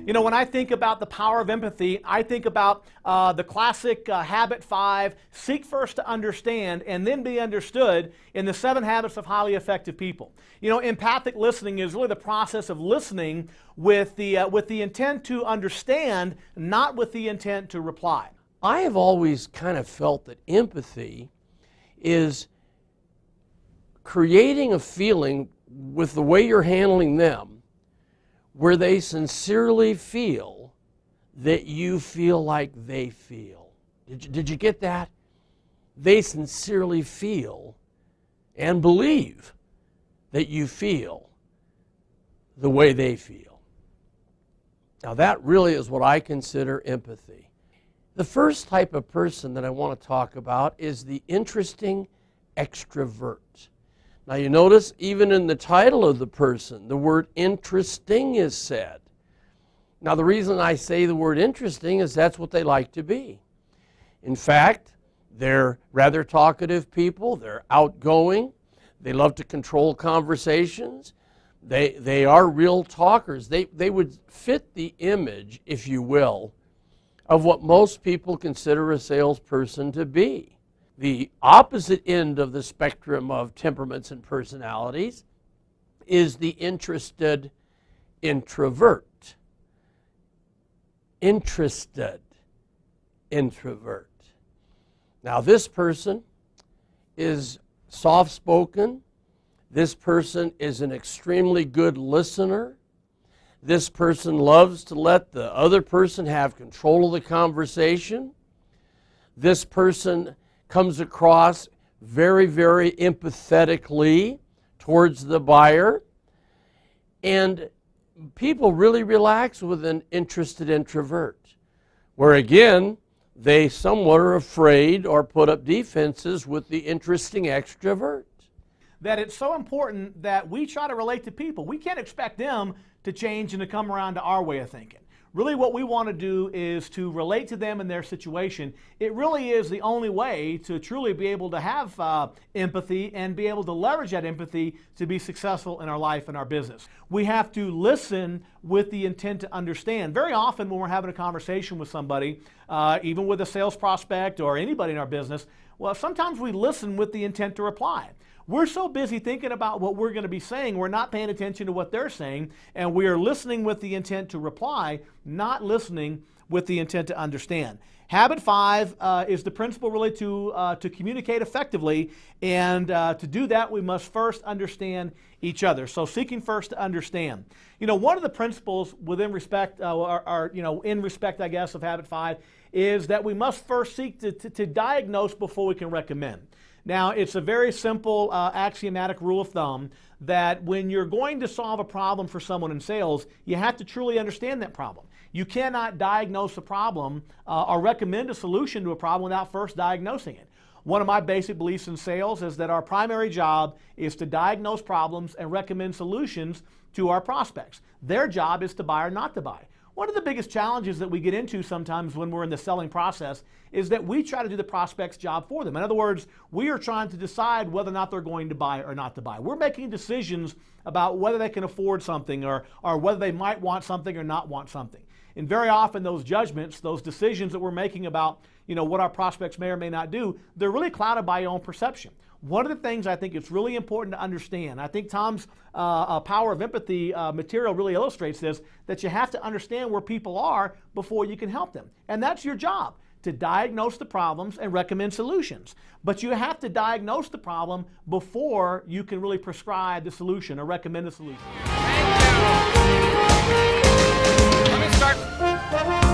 You know, when I think about the power of empathy, I think about the classic habit 5, seek first to understand and then be understood, in the 7 habits of highly effective people. You know, empathic listening is really the process of listening with the intent to understand, not with the intent to reply. I have always kind of felt that empathy is creating a feeling with the way you're handling them where they sincerely feel that you feel like they feel. Did you get that? They sincerely feel and believe that you feel the way they feel. Now that really is what I consider empathy. The first type of person that I want to talk about is the interesting extrovert. Now you notice even in the title of the person, the word interesting is said. Now the reason I say the word interesting is that's what they like to be. In fact, they're rather talkative people, they're outgoing, they love to control conversations, they are real talkers. They would fit the image, if you will, of what most people consider a salesperson to be. The opposite end of the spectrum of temperaments and personalities is the interested introvert. Interested introvert. Now this person is soft-spoken. This person is an extremely good listener. This person loves to let the other person have control of the conversation. This person comes across very, very empathetically towards the buyer. And people really relax with an interested introvert, where again, they somewhat are afraid or put up defenses with the interesting extrovert. That it's so important that we try to relate to people. We can't expect them to change and to come around to our way of thinking. Really what we want to do is to relate to them in their situation. It really is the only way to truly be able to have empathy and be able to leverage that empathy to be successful in our life and our business. We have to listen with the intent to understand. Very often when we're having a conversation with somebody, even with a sales prospect or anybody in our business, well, sometimes we listen with the intent to reply. We're so busy thinking about what we're going to be saying, we're not paying attention to what they're saying, and we are listening with the intent to reply, not listening with the intent to understand. Habit 5 is the principle really to communicate effectively, and to do that we must first understand each other. So seeking first to understand. You know, one of the principles within respect, in respect, I guess, of Habit 5 is that we must first seek to diagnose before we can recommend. Now, it's a very simple axiomatic rule of thumb that when you're going to solve a problem for someone in sales, you have to truly understand that problem. You cannot diagnose a problem or recommend a solution to a problem without first diagnosing it. One of my basic beliefs in sales is that our primary job is to diagnose problems and recommend solutions to our prospects. Their job is to buy or not to buy. One of the biggest challenges that we get into sometimes when we're in the selling process is that we try to do the prospect's job for them. In other words, we are trying to decide whether or not they're going to buy or not to buy. We're making decisions about whether they can afford something or whether they might want something or not want something. And very often those judgments, those decisions that we're making about what our prospects may or may not do, they're really clouded by your own perception. One of the things I think it's really important to understand, I think Tom's power of empathy material really illustrates this, that you have to understand where people are before you can help them. And that's your job, to diagnose the problems and recommend solutions. But you have to diagnose the problem before you can really prescribe the solution or recommend a solution. Thank you. Let me start.